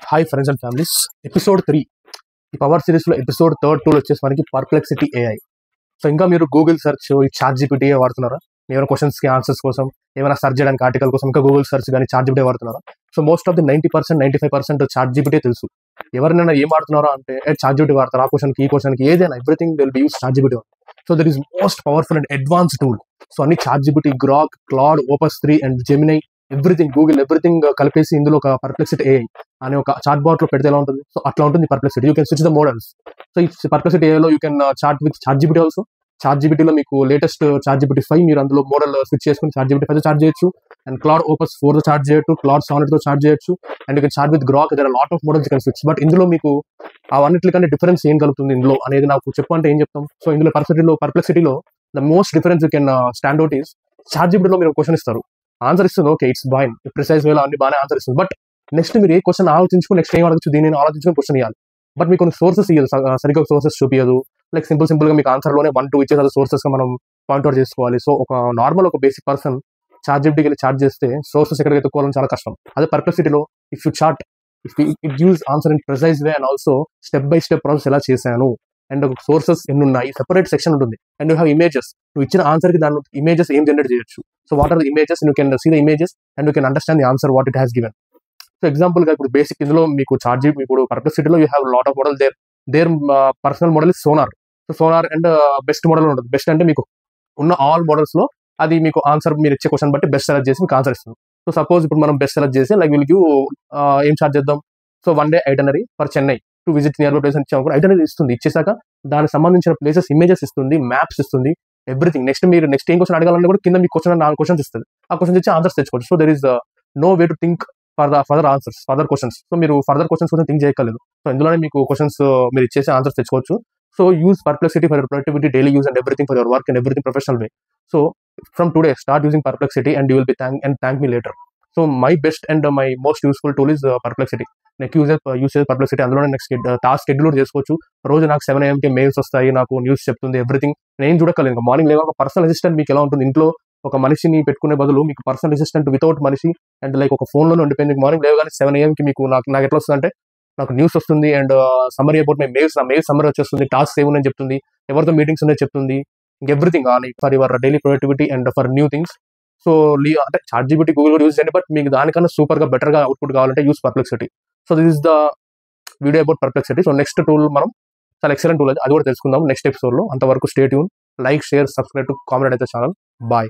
Hi friends and families, episode 3 ఈ power సిరీస్లో episode 2 వచ్చేసి మనకి పర్ప్లెక్సిటీ ఏఐ. సో ఇంకా మీరు గూగుల్ సెర్చ్ ఈ చాట్ జీపీటీ వాడుతున్నారా? ఏమైనా క్వశ్చన్స్కి ఆన్సర్స్ కోసం, ఏమైనా సెర్చ్ చేయడానికి ఆర్టికల్ కోసం ఇంకా గూగుల్ సెర్చ్ కానీ చాట్ జీపీటీ వాడుతున్నారా? So most of the 90%, 95% ChatGPT తెలుసు. ఎవరినైనా ఏం వాడుతున్నారో అంటే చాట్ జీపీటీ వాడతారు, ఆ క్వశ్చన్కి ఈ క్వశ్చన్కి ఏదైనా everything will be use chat GPT. So that is most powerful and advance tool. సో అన్ని chat GPT, Grok, Claude, Opus 3 and Gemini, everything Google everything కలిపేసి ఇందులో ఒక పర్ప్లెక్సిటీ ఏఐ అనే ఒక చాట్ బాట్ లో పెడితే ఎలా ఉంటుంది? సో అట్లా ఉంటుంది perplexity. You can switch the models. So ఈ పర్ప్లెక్సిటీ ఏఐలో you can chat with chat GPT also. Chat జీపీటీలో మీకు లేటెస్ట్ చాట్ జీపీటీ 5 మీరు అందులో మోడల్ స్విచ్ చేసుకుని చాట్ జీపీటీ 5 చార్జ్ చేయొచ్చు. అండ్ క్లాడ్ ఓపస్ 4 తో చార్జ్ చేయొచ్చు, క్లాడ్ 7 తో చార్జ్ చేయొచ్చు. And you can chat with Grok. There are lot of models you can switch. But ఇందులో మీకు అవన్నిటికంటే డిఫరెన్స్ ఏం కలుగుతుంది ఇందులో అనేది నాకు చెప్పు అంటే ఏం చెప్తాం? సో ఇందులో పర్ప్లెక్సిటీలో the most difference you can stand out is, chat జీపీటీలో మీరు క్వశ్చన్ ఇస్తారు, ఆన్సర్ ఇస్తుంది, ఓకే ఇట్స్ ఫైన్, ప్రిసైజ్ వేలో అన్ని బాగానే ఆన్సర్ ఇస్తుంది. బట్ నెక్స్ట్ మీరు ఏ క్వశ్చన్ ఆలోచించుకుని నెక్స్ట్ ఏం అడగచ్చు, దీన్ని ఆలోచించుకుని క్వశ్చన్ ఇవ్వాలి. బట్ మీకు కొన్ని సోర్సెస్ ఇవ్వదు, సరిగ్గా సోర్సెస్ చూపించదు. లైక్ సింపుల్ గా మీకు ఆన్సర్లోనే 1, 2 ఇచ్చేది సోర్సెస్ గా మనం పాయింట్అవుట్ చేసుకోవాలి. సో ఒక నార్మల్ ఒక బేసిక్ పర్సన్ చాట్ జీపీటీకి వెళ్ళి చాట్ చేస్తే సోర్సెస్ ఎక్కడికి ఎత్తుకోవాలని చాలా కష్టం. అదే పర్ప్లెక్సిటీలో if it gives answer in precise way and also step by step process ఎలా చేశాను అండ్ సోర్సెస్ ఎన్ని ఉన్నాయి, సెపరేట్ సెక్షన్ ఉంటుంది. అండ్ యూ హ్యావ్ ఇమేజెస్, నువ్వు ఇచ్చిన ఆన్సర్ కి దాని ఇమేజెస్ ఏం జనరేట్ చేయొచ్చు. So what are the images, you can see the images and you can understand the answer what it has given. So example గా ఇప్పుడు basic ఇందులో మీకు చాట్ జీపీటీ, ఇప్పుడు పర్ప్లెక్సిటీలో you have lot of model. Their personal model is Sonar. So Sonar and best model ఉంటుంది. Best అంటే మీకు ఉన్న all models లో అది మీకు ఆన్సర్ మీరు ఇచ్చే క్వశ్చన్ బట్టి బెస్ట్ సెలెక్ట్ చేసి మీకు ఆన్సర్ ఇస్తుంది. సో సపోజ్ ఇప్పుడు మనం బెస్ట్ సెలెక్ట్ చేసి లైక్ వీళ్ళకి ఏం చార్జ్ చేద్దాం? So 1 day itinerary for Chennai to visit near by place అని ఇచ్చాము. ఐటనరీ ఇస్తుంది. ఇచ్చేసాక దానికి సంబంధించిన ప్లేసెస్ ఇమేజెస్ ఇస్తుంది, మ్యాప్స్ ఇస్తుంది, ఎవ్రీథింగ్. నెక్స్ట్ ఏం క్వశ్చన్ అడగాలన్నా కూడా కింద మీ క్వశ్చన్ 4 క్వశ్చన్స్ ఇస్తుంది. ఆ క్వశ్చన్స్ ఇచ్చి ఆన్సర్స్ తెచ్చుకోవచ్చు. So there is no way to think further answers, further questions. So మీరు ఫర్దర్ క్వశ్చన్స్ కోసం థింక్ చేయగలదు. సో ఇందులోనే మీకు క్వశ్చన్స్ మీరు ఇచ్చేసి ఆన్సర్స్ తెచ్చుకోవచ్చు. So use Perplexity for your productivity, daily use and everything for your work and everything professional way. So from today start using Perplexity and you will be thank me later. So my best and my most useful tool is Perplexity. Next use Perplexity. అందులోనే next task schedule చేసుకోవచ్చు. రోజు నాకు 7 AM mails వస్తాయి, నాకు news చెప్తుంది, everything. నేను చూడక్కర్లేదు. ఇంకా మార్నింగ్ లేవా పర్సనల్ అసిస్టెంట్ మీకు ఎలా ఉంటుంది? ఇంట్లో ఒక మనిషిని పెట్టుకునే బదులు మీకు పర్సనల్ అసిస్టెంట్ వితౌట్ మనిషి అండ్ లైక్ ఒక ఫోన్లోనే ఉండిపోయింది. మార్నింగ్ లేవగానే 7 AM మీకు నాకు ఎట్లా వస్తుంది అంటే నాకు న్యూస్ వస్తుంది and summary about my mails, నా మెయిల్ సమ్మరీ వచ్చేస్తుంది, టాస్క్ ఏమున్నాయని చెప్తుంది, ఎవరితో మీటింగ్స్ ఉన్నాయో చెప్తుంది, everything for your daily productivity and for new things. So అంటే చాట్ జీపీటీ, గూగుల్ కూడా యూజ్ చేయండి. బట్ మీకు దానికన్నా సూపర్ గా బెటర్ గా అవుట్పుట్ కావాలంటే use Perplexity. So this is the video about Perplexity. So next tool మనం చాలా ఎక్సలెంట్ టూల్, అది కూడా తెలుసుకుందాం నెక్స్ట్ ఎపిసోడ్ లో. అంతవరకు stay tune, like, share, subscribe to comment అయితే ఛానల్. బాయ్.